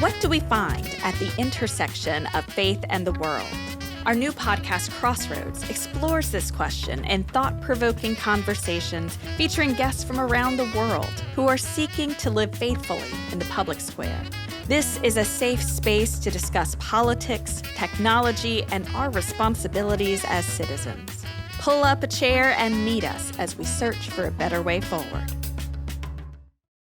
What do we find at the intersection of faith and the world? Our new podcast, Crossroads, explores this question in thought-provoking conversations featuring guests from around the world who are seeking to live faithfully in the public square. This is a safe space to discuss politics, technology, and our responsibilities as citizens. Pull up a chair and meet us as we search for a better way forward.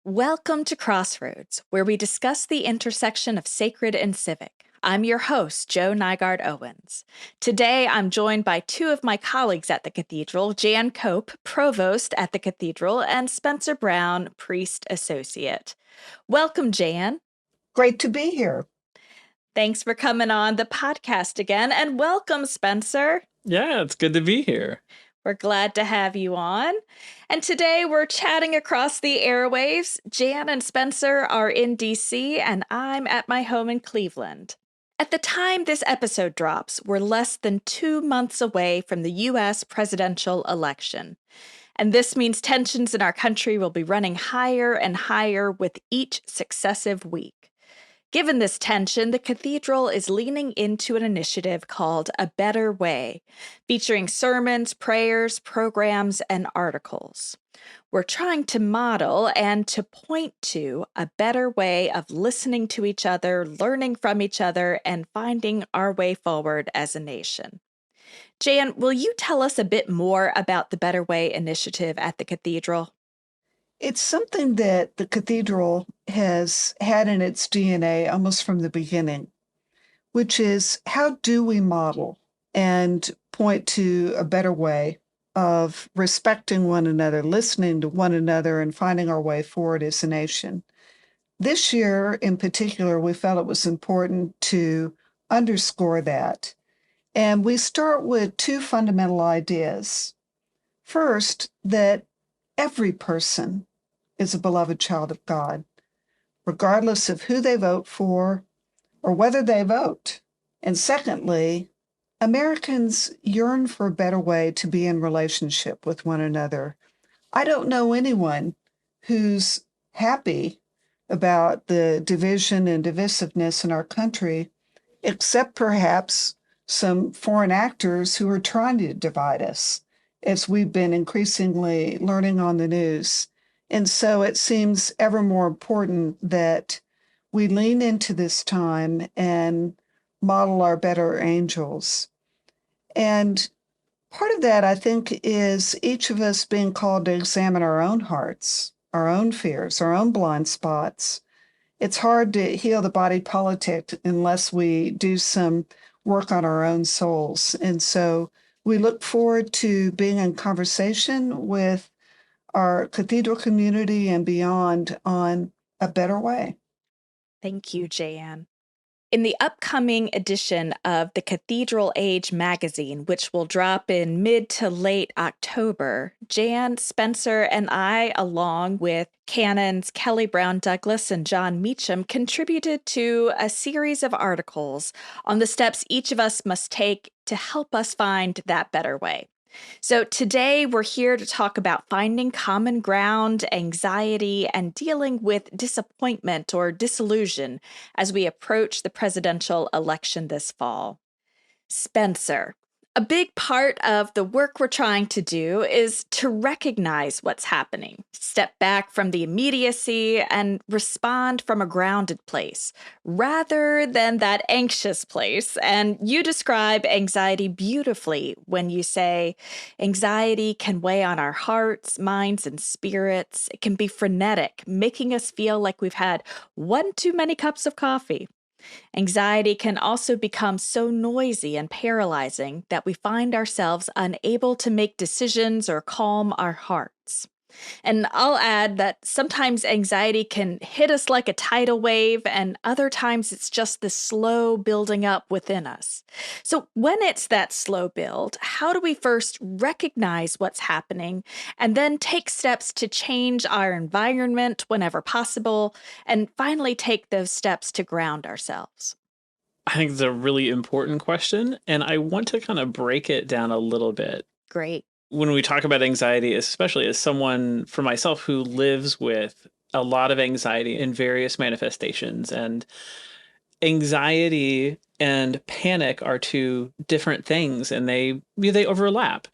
Welcome to Crossroads, where we discuss the intersection of sacred and civic. I'm your host, Nygard Owens. Today, I'm joined by two of my colleagues at the Cathedral, Jan Cope, Provost at the Cathedral, and Spencer Brown, Priest Associate. Welcome, Jan. Great to be here. Thanks for coming on the podcast again, and welcome, Spencer. Yeah, it's good to be here. We're glad to have you on. And today we're chatting across the airwaves. Jan and Spencer are in DC, and I'm at my home in Cleveland. At the time this episode drops, we're less than 2 months away from the U.S. presidential election. And this means tensions in our country will be running higher and higher with each successive week. Given this tension, the Cathedral is leaning into an initiative called A Better Way, featuring sermons, prayers, programs, and articles. We're trying to model and to point to a better way of listening to each other, learning from each other, and finding our way forward as a nation. Jan, will you tell us a bit more about the Better Way initiative at the Cathedral? It's something that the Cathedral has had in its DNA almost from the beginning, which is how do we model and point to a better way of respecting one another, listening to one another, and finding our way forward as a nation. This year in particular, we felt it was important to underscore that. And we start with two fundamental ideas. First, that every person is a beloved child of God, regardless of who they vote for or whether they vote. And secondly, Americans yearn for a better way to be in relationship with one another. I don't know anyone who's happy about the division and divisiveness in our country, except perhaps some foreign actors who are trying to divide us, as we've been increasingly learning on the news. And so it seems ever more important that we lean into this time and model our better angels. And part of that, I think, is each of us being called to examine our own hearts, our own fears, our own blind spots. It's hard to heal the body politic unless we do some work on our own souls. And so we look forward to being in conversation with our Cathedral community and beyond on a better way. Thank you, Jan. In the upcoming edition of the Cathedral Age magazine, which will drop in mid to late October, Jan, Spencer, and I, along with Canons Kelly Brown Douglas and John Meacham, contributed to a series of articles on the steps each of us must take to help us find that better way. So today we're here to talk about finding common ground, anxiety, and dealing with disappointment or disillusion as we approach the presidential election this fall. Spencer, a big part of the work we're trying to do is to recognize what's happening, step back from the immediacy, and respond from a grounded place, rather than that anxious place. And you describe anxiety beautifully when you say, anxiety can weigh on our hearts, minds, and spirits. It can be frenetic, making us feel like we've had one too many cups of coffee. Anxiety can also become so noisy and paralyzing that we find ourselves unable to make decisions or calm our hearts. And I'll add that sometimes anxiety can hit us like a tidal wave, and other times it's just the slow building up within us. So when it's that slow build, how do we first recognize what's happening and then take steps to change our environment whenever possible, and finally take those steps to ground ourselves? I think it's a really important question, and I want to kind of break it down a little bit. Great. When we talk about anxiety, especially as someone, for myself, who lives with a lot of anxiety in various manifestations. And anxiety and panic are two different things, and they overlap.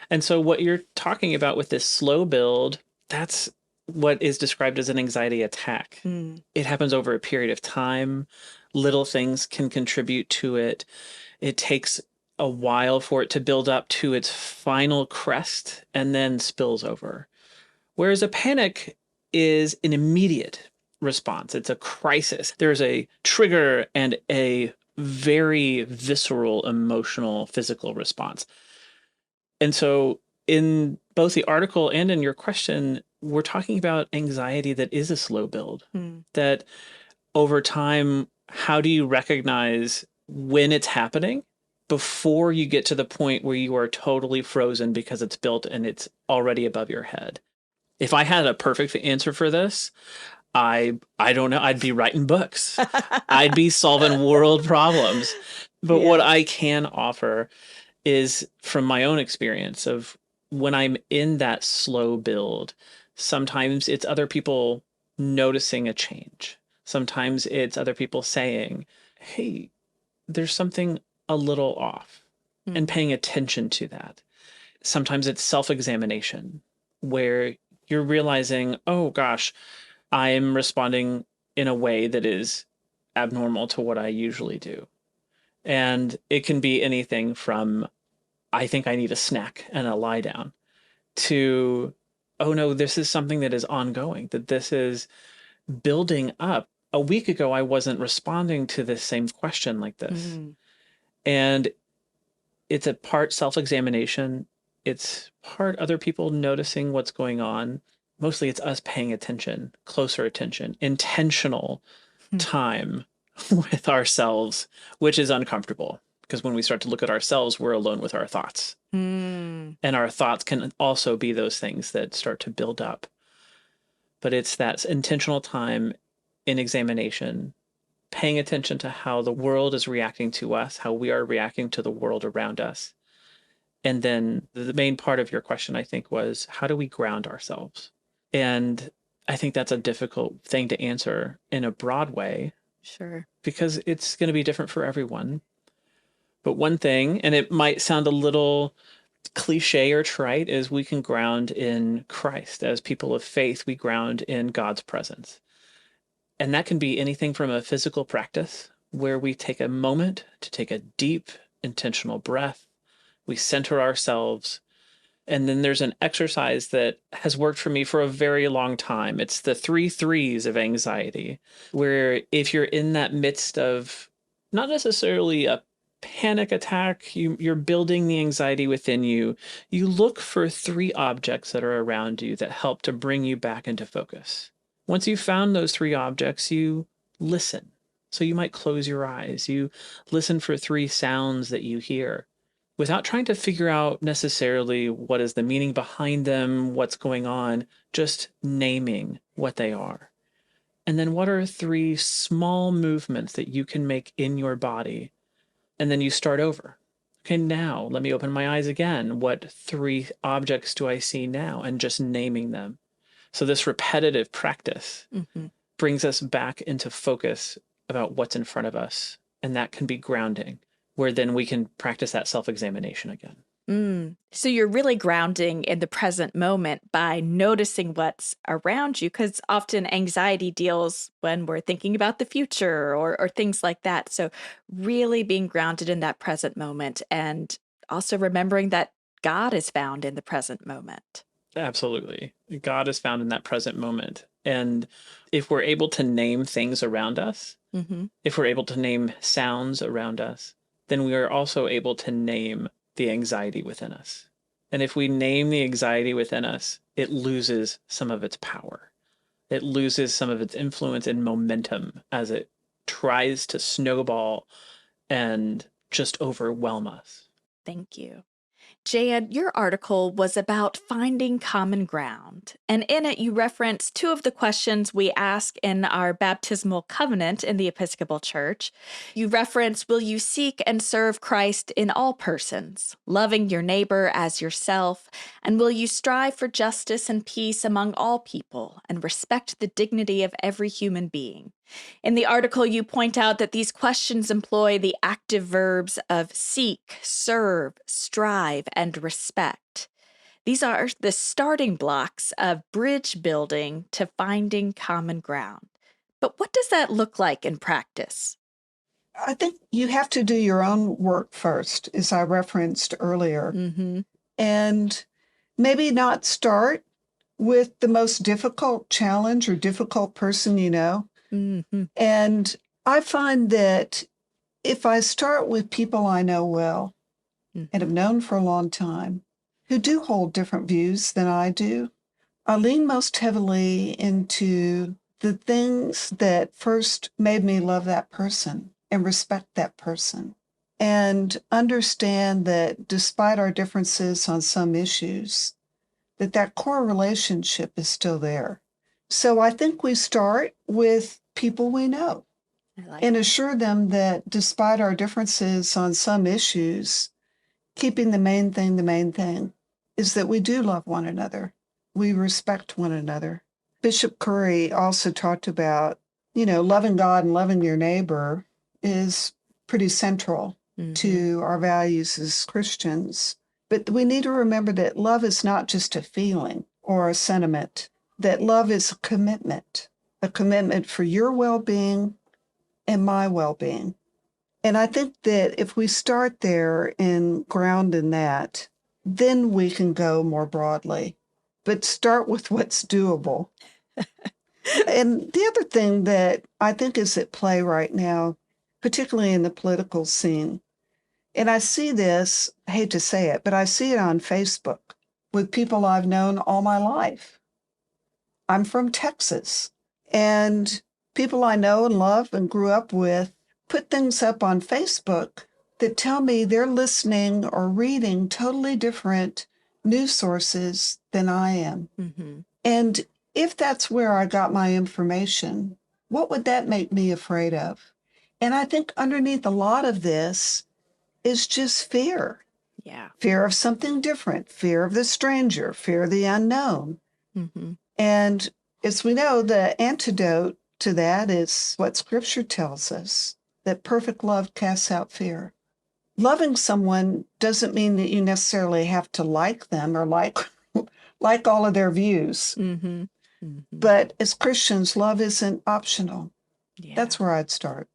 And so what you're talking about with this slow build, that's what is described as an anxiety attack. It happens over a period of time. Little things can contribute to it. It takes a while for it to build up to its final crest and then spills over. Whereas a panic is an immediate response. It's a crisis. There's a trigger and a very visceral, emotional, physical response. And so in both the article and in your question, we're talking about anxiety that is a slow build, that over time, how do you recognize when it's happening before you get to the point where you are totally frozen because it's built and it's already above your head? If I had a perfect answer for this, I don't know. I'd be writing books. I'd be solving world problems. But what I can offer is from my own experience of when I'm in that slow build, sometimes it's other people noticing a change. Sometimes it's other people saying, hey, there's something a little off, and paying attention to that. Sometimes it's self-examination where you're realizing, oh gosh, I'm responding in a way that is abnormal to what I usually do. And it can be anything from, I think I need a snack and a lie down, to, oh no, this is something that is ongoing, that this is building up. A week ago, I wasn't responding to this same question like this. And it's a part self-examination. It's part other people noticing what's going on. Mostly it's us paying attention, closer attention, intentional time with ourselves, which is uncomfortable. Because when we start to look at ourselves, we're alone with our thoughts. And our thoughts can also be those things that start to build up. But it's that intentional time in examination, paying attention to how the world is reacting to us, how we are reacting to the world around us. And then the main part of your question, I think, was how do we ground ourselves? And I think that's a difficult thing to answer in a broad way. Sure. Because it's going to be different for everyone. But one thing, and it might sound a little cliche or trite, is we can ground in Christ. As people of faith, we ground in God's presence. And that can be anything from a physical practice where we take a moment to take a deep, intentional breath. We center ourselves. And then there's an exercise that has worked for me for a very long time. It's the 3 threes of anxiety, where if you're in that midst of not necessarily a panic attack, you're building the anxiety within you, you look for 3 objects that are around you that help to bring you back into focus. Once you've found those 3 objects, you listen. So you might close your eyes. You listen for 3 sounds that you hear, without trying to figure out necessarily what is the meaning behind them, what's going on, just naming what they are. And then what are 3 small movements that you can make in your body? And then you start over. Okay, now let me open my eyes again. What 3 objects do I see now? And just naming them. So this repetitive practice brings us back into focus about what's in front of us. And that can be grounding, where then we can practice that self-examination again. So you're really grounding in the present moment by noticing what's around you, because often anxiety deals when we're thinking about the future or things like that. So really being grounded in that present moment and also remembering that God is found in the present moment. Absolutely. God is found in that present moment. And if we're able to name things around us, if we're able to name sounds around us, then we are also able to name the anxiety within us. And if we name the anxiety within us, it loses some of its power. It loses some of its influence and momentum as it tries to snowball and just overwhelm us. Thank you. Jan, your article was about finding common ground, and in it you reference two of the questions we ask in our baptismal covenant in the Episcopal Church. You reference, will you seek and serve Christ in all persons, loving your neighbor as yourself, and will you strive for justice and peace among all people and respect the dignity of every human being? In the article, you point out that these questions employ the active verbs of seek, serve, strive, and respect. These are the starting blocks of bridge building to finding common ground. But what does that look like in practice? I think you have to do your own work first, as I referenced earlier, Mm-hmm. and maybe not start with the most difficult challenge or difficult person you know. Mm-hmm. And I find that if I start with people I know well and have known for a long time, who do hold different views than I do, I lean most heavily into the things that first made me love that person and respect that person, and understand that despite our differences on some issues, that core relationship is still there. So I think we start with people we know and assure them that despite our differences on some issues, keeping the main thing is that we do love one another. We respect one another. Bishop Curry also talked about, loving God and loving your neighbor is pretty central to our values as Christians. But we need to remember that love is not just a feeling or a sentiment, that love is a commitment for your well-being and my well-being. And I think that if we start there and ground in that, then we can go more broadly. But start with what's doable. And the other thing that I think is at play right now, particularly in the political scene, and I see this, I hate to say it, but I see it on Facebook with people I've known all my life. I'm from Texas, and people I know and love and grew up with put things up on Facebook that tell me they're listening or reading totally different news sources than I am. Mm-hmm. And if that's where I got my information, what would that make me afraid of? And I think underneath a lot of this is just fear. Yeah. Fear of something different, fear of the stranger, fear of the unknown. Mm-hmm. And as we know, the antidote to that is what Scripture tells us, that perfect love casts out fear. Loving someone doesn't mean that you necessarily have to like them or like all of their views. Mm-hmm. Mm-hmm. But as Christians, love isn't optional. Yeah. That's where I'd start.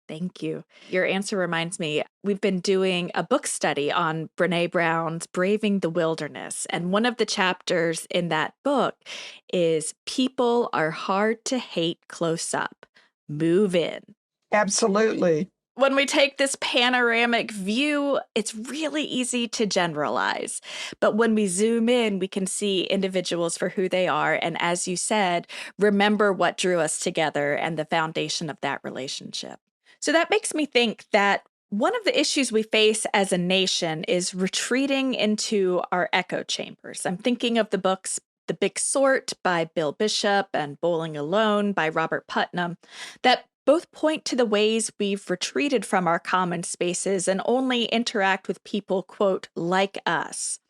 Thank you. Your answer reminds me, we've been doing a book study on Brené Brown's Braving the Wilderness. And one of the chapters in that book is People Are Hard to Hate Close Up. Move in. Absolutely. When we take this panoramic view, it's really easy to generalize. But when we zoom in, we can see individuals for who they are. And as you said, remember what drew us together and the foundation of that relationship. So that makes me think that one of the issues we face as a nation is retreating into our echo chambers. I'm thinking of the books The Big Sort by Bill Bishop and Bowling Alone by Robert Putnam that both point to the ways we've retreated from our common spaces and only interact with people, quote, like us.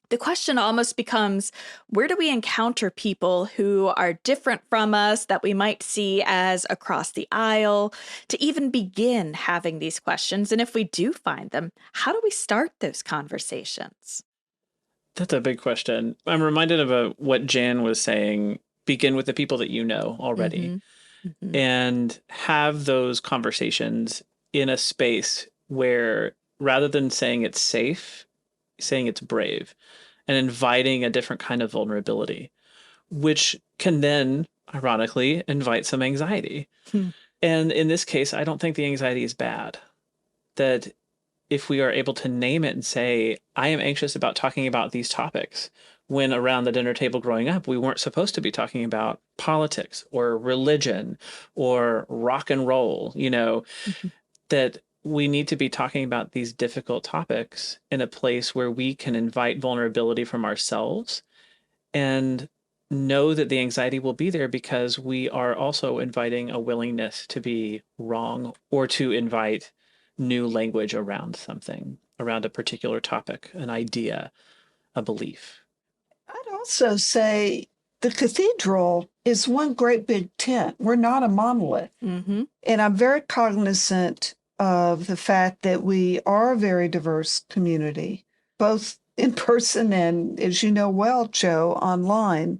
The question almost becomes, where do we encounter people who are different from us that we might see as across the aisle to even begin having these questions? And if we do find them, how do we start those conversations? That's a big question. I'm reminded of what Jan was saying, begin with the people that you know already. Mm-hmm. Mm-hmm. And have those conversations in a space where rather than saying it's safe, saying it's brave and inviting a different kind of vulnerability, which can then, ironically, invite some anxiety. And in this case, I don't think the anxiety is bad. That if we are able to name it and say, I am anxious about talking about these topics, when around the dinner table growing up, we weren't supposed to be talking about politics or religion or rock and roll, Mm-hmm. that we need to be talking about these difficult topics in a place where we can invite vulnerability from ourselves and know that the anxiety will be there because we are also inviting a willingness to be wrong or to invite new language around something, around a particular topic, an idea, a belief. I'd also say the cathedral is one great big tent. We're not a monolith. Mm-hmm. And I'm very cognizant of the fact that we are a very diverse community, both in person and, as you know well, Joe, online.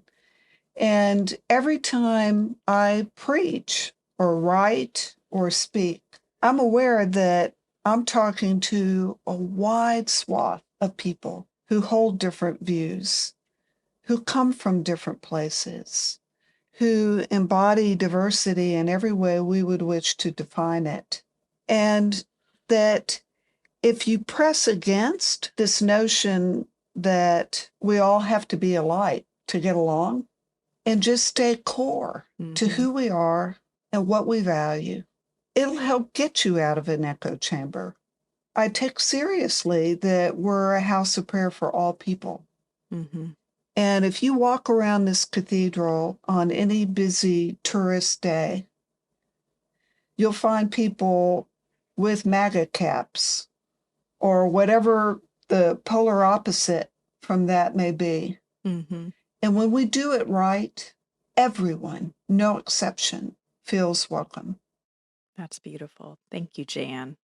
And every time I preach or write or speak, I'm aware that I'm talking to a wide swath of people who hold different views, who come from different places, who embody diversity in every way we would wish to define it. And that if you press against this notion that we all have to be alike to get along and just stay core to Mm-hmm. who we are and what we value, it'll help get you out of an echo chamber. I take seriously that we're a house of prayer for all people. Mm-hmm. And if you walk around this cathedral on any busy tourist day, you'll find people with MAGA caps or whatever the polar opposite from that may be. Mm-hmm. And when we do it right, everyone, no exception, feels welcome. That's beautiful. Thank you, Jan.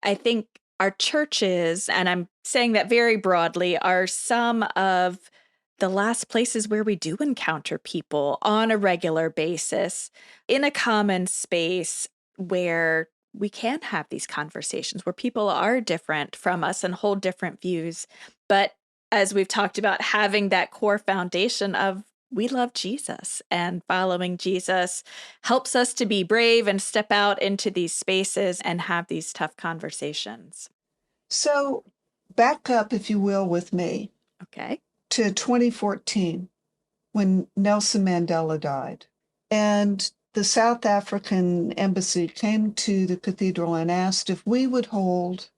I think our churches, and I'm saying that very broadly, are some of the last places where we do encounter people on a regular basis in a common space where we can have these conversations, where people are different from us and hold different views. But as we've talked about, having that core foundation of we love Jesus, and following Jesus helps us to be brave and step out into these spaces and have these tough conversations. So back up, if you will, with me Okay. to 2014 when Nelson Mandela died. And the South African embassy came to the cathedral and asked if we would hold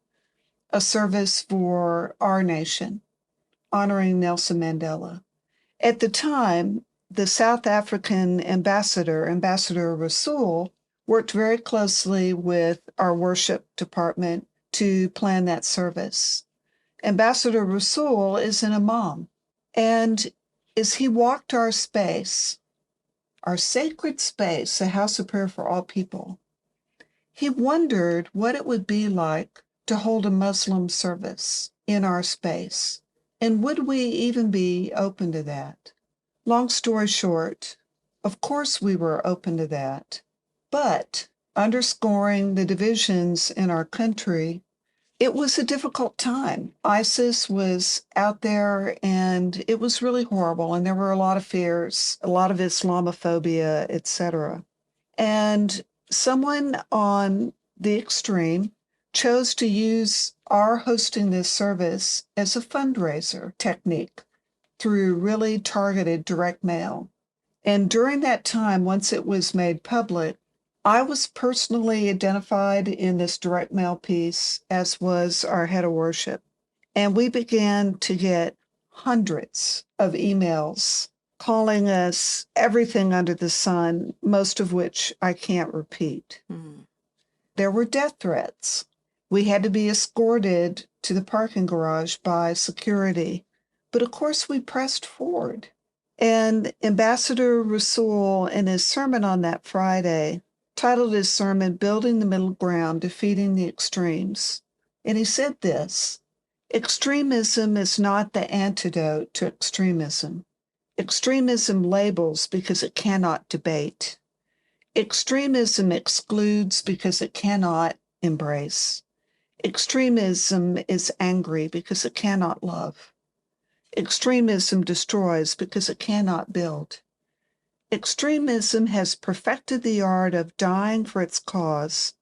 a service for our nation, honoring Nelson Mandela. At the time, the South African ambassador, Ambassador Rasool, worked very closely with our worship department to plan that service. Ambassador Rasool is an imam, and as he walked our space, our sacred space, a house of prayer for all people, he wondered what it would be like to hold a Muslim service in our space, and would we even be open to that? Long story short, of course we were open to that, but underscoring the divisions in our country, it was a difficult time. ISIS was out there and it was really horrible, and there were a lot of fears, a lot of Islamophobia, etc. And someone on the extreme chose to use our hosting this service as a fundraiser technique through really targeted direct mail. And during that time, once it was made public, I was personally identified in this direct mail piece, as was our head of worship. And we began to get hundreds of emails calling us everything under the sun, most of which I can't repeat. Mm. There were death threats. We had to be escorted to the parking garage by security. But of course, we pressed forward. And Ambassador Rasool, in his sermon on that Friday, titled his sermon, Building the Middle Ground, Defeating the Extremes. And he said this: extremism is not the antidote to extremism. Extremism labels because it cannot debate. Extremism excludes because it cannot embrace. Extremism is angry because it cannot love. Extremism destroys because it cannot build. Extremism has perfected the art of dying for its cause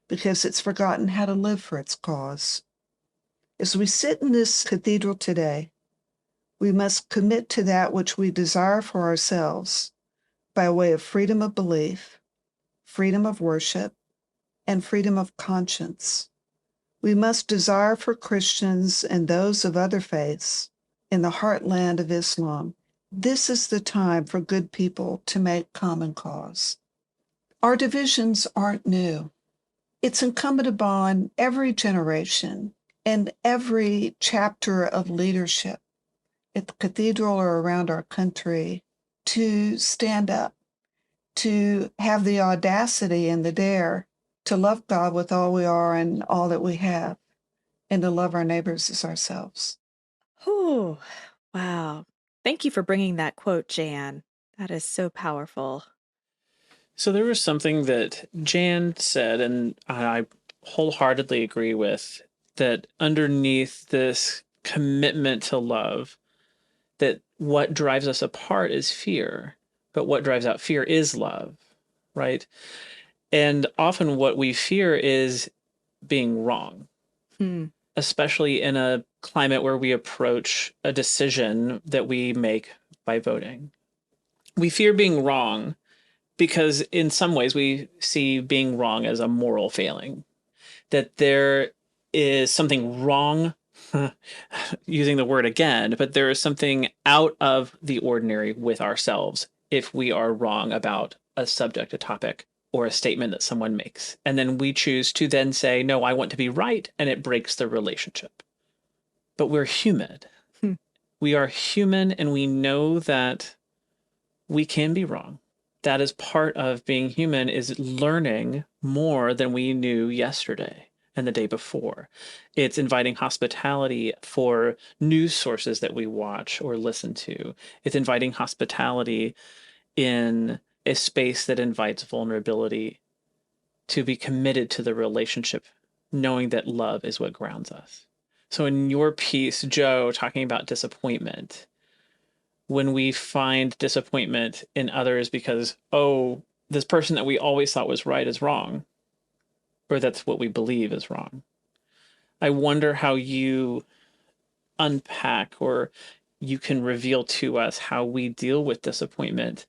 because it's forgotten how to live for its cause. As we sit in this cathedral today, we must commit to that which we desire for ourselves by way of freedom of belief, freedom of worship, and freedom of conscience. We must desire for Christians and those of other faiths in the heartland of Islam. This is the time for good people to make common cause. Our divisions aren't new. It's incumbent upon every generation and every chapter of leadership at the cathedral or around our country to stand up, to have the audacity and the dare to love God with all we are and all that we have, and to love our neighbors as ourselves. Oh, wow. Thank you for bringing that quote, Jan. That is so powerful. So there was something that Jan said, and I wholeheartedly agree with, that underneath this commitment to love, that what drives us apart is fear, but what drives out fear is love, right? And often what we fear is being wrong, Hmm. especially in a climate where we approach a decision that we make by voting. We fear being wrong because in some ways we see being wrong as a moral failing, that there is something wrong, using the word again, but there is something out of the ordinary with ourselves if we are wrong about a subject, a topic, or a statement that someone makes. And then we choose to then say, no, I want to be right, and it breaks the relationship. But we're human. Hmm. We are human, and we know that we can be wrong. That is part of being human, is learning more than we knew yesterday and the day before. It's inviting hospitality for news sources that we watch or listen to. It's inviting hospitality in a space that invites vulnerability, to be committed to the relationship, knowing that love is what grounds us. So in your piece, Joe, talking about disappointment, when we find disappointment in others because, oh, this person that we always thought was right is wrong, or that's what we believe is wrong. I wonder how you unpack, or you can reveal to us how we deal with disappointment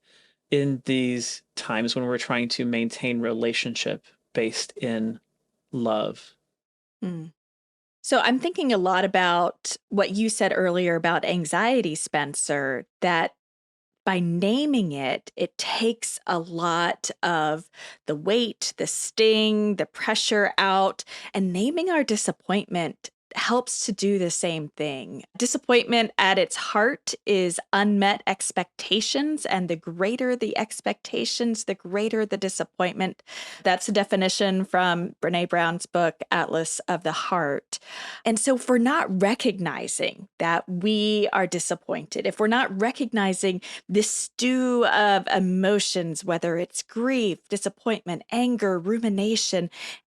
in these times when we're trying to maintain relationship based in love. Hmm. So I'm thinking a lot about what you said earlier about anxiety, Spencer, that by naming it, it takes a lot of the weight, the sting, the pressure out, and naming our disappointment helps to do the same thing. Disappointment at its heart is unmet expectations, and the greater the expectations, the greater the disappointment. That's a definition from Brene Brown's book, Atlas of the Heart. And so, if we're not recognizing that we are disappointed, if we're not recognizing this stew of emotions, whether it's grief, disappointment, anger, rumination,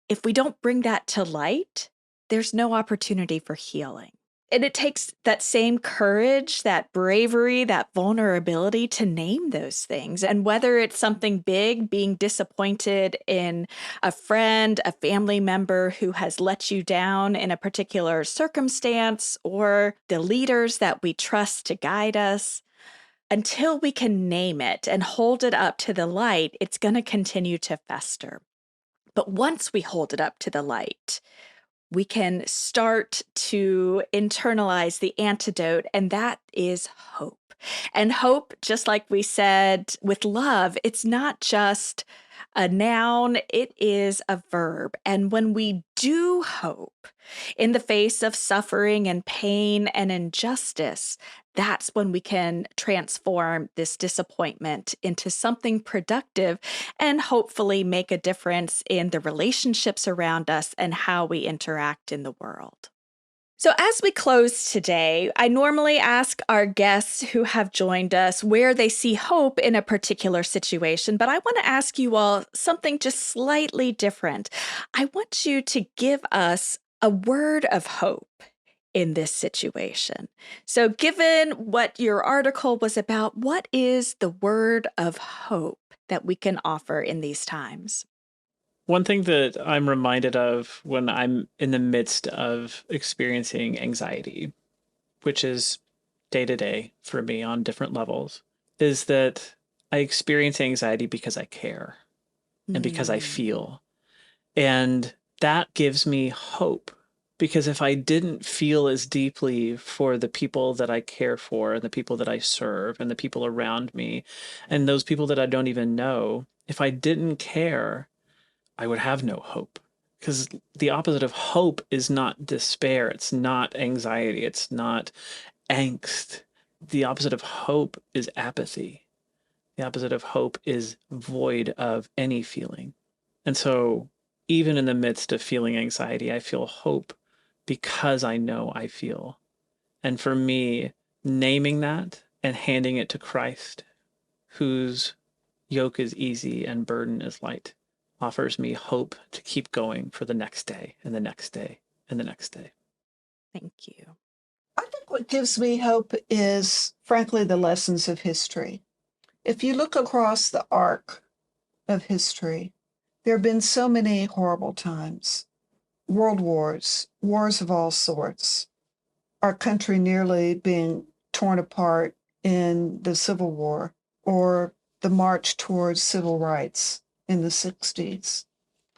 if we don't bring that to light, there's no opportunity for healing. And it takes that same courage, that bravery, that vulnerability to name those things. And whether it's something big, being disappointed in a friend, a family member who has let you down in a particular circumstance, or the leaders that we trust to guide us, until we can name it and hold it up to the light, it's going to continue to fester. But once we hold it up to the light, we can start to internalize the antidote, and that is hope. And hope, just like we said with love, it's not just a noun, it is a verb. And when we do hope in the face of suffering and pain and injustice, that's when we can transform this disappointment into something productive and hopefully make a difference in the relationships around us and how we interact in the world. So, as we close today, I normally ask our guests who have joined us where they see hope in a particular situation, but I want to ask you all something just slightly different. I want you to give us a word of hope in this situation. So, given what your article was about, what is the word of hope that we can offer in these times? One thing that I'm reminded of when I'm in the midst of experiencing anxiety, which is day to day for me on different levels, is that I experience anxiety because I care and because I Mm. feel. And that gives me hope, because if I didn't feel as deeply for the people that I care for and the people that I serve and the people around me and those people that I don't even know, if I didn't care, I would have no hope. Because the opposite of hope is not despair. It's not anxiety. It's not angst. The opposite of hope is apathy. The opposite of hope is void of any feeling. And so, even in the midst of feeling anxiety, I feel hope because I know I feel. And for me, naming that and handing it to Christ, whose yoke is easy and burden is light, offers me hope to keep going for the next day and the next day and the next day. Thank you. I think what gives me hope is, frankly, the lessons of history. If you look across the arc of history, there have been so many horrible times. World wars, wars of all sorts, our country nearly being torn apart in the Civil War, or the march towards civil rights in the 60s,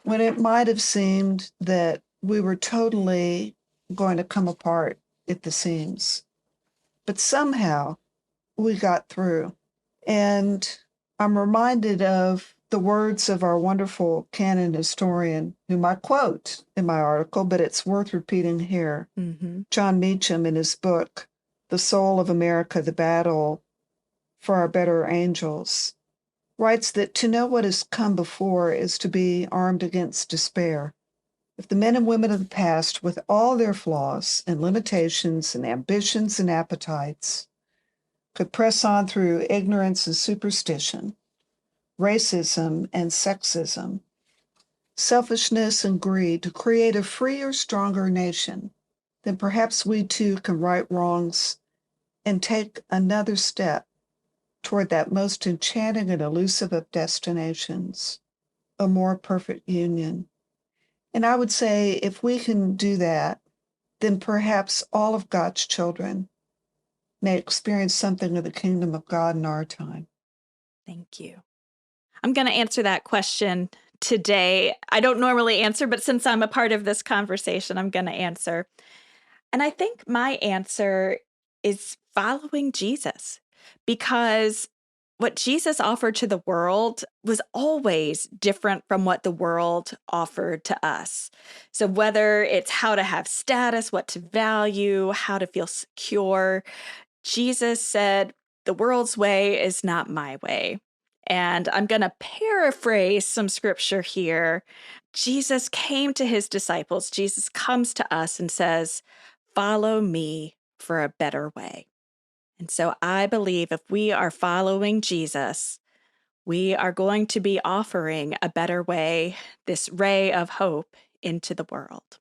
when it might have seemed that we were totally going to come apart at the seams. But somehow we got through. And I'm reminded of the words of our wonderful canon historian, whom I quote in my article, but it's worth repeating here. John Meacham, in his book, The Soul of America, The Battle for Our Better Angels, writes that to know what has come before is to be armed against despair. If the men and women of the past, with all their flaws and limitations and ambitions and appetites, could press on through ignorance and superstition, racism and sexism, selfishness and greed to create a freer, stronger nation, then perhaps we too can right wrongs and take another step toward that most enchanting and elusive of destinations, a more perfect union. And I would say if we can do that, then perhaps all of God's children may experience something of the kingdom of God in our time. Thank you. I'm going to answer that question today. I don't normally answer, but since I'm a part of this conversation, I'm going to answer. And I think my answer is following Jesus, because what Jesus offered to the world was always different from what the world offered to us. So whether it's how to have status, what to value, how to feel secure, Jesus said, the world's way is not my way. And I'm going to paraphrase some scripture here. Jesus came to his disciples. Jesus comes to us and says, follow me for a better way. And so I believe if we are following Jesus, we are going to be offering a better way, this ray of hope into the world.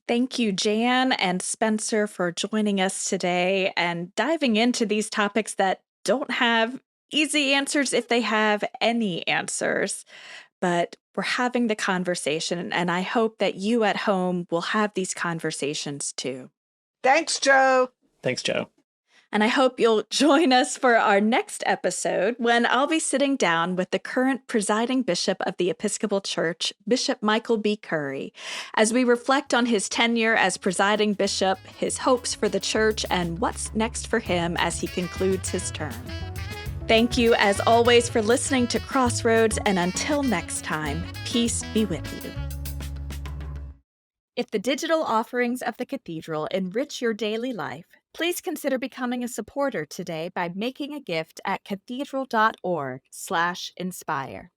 Thank you, Jan and Spencer, for joining us today and diving into these topics that don't have easy answers if they have any answers. But we're having the conversation, and I hope that you at home will have these conversations too. Thanks, Joe. Thanks, Joe. And I hope you'll join us for our next episode when I'll be sitting down with the current presiding bishop of the Episcopal Church, Bishop Michael B. Curry, as we reflect on his tenure as presiding bishop, his hopes for the church, and what's next for him as he concludes his term. Thank you, as always, for listening to Crossroads, and until next time, peace be with you. If the digital offerings of the Cathedral enrich your daily life, please consider becoming a supporter today by making a gift at cathedral.org/inspire.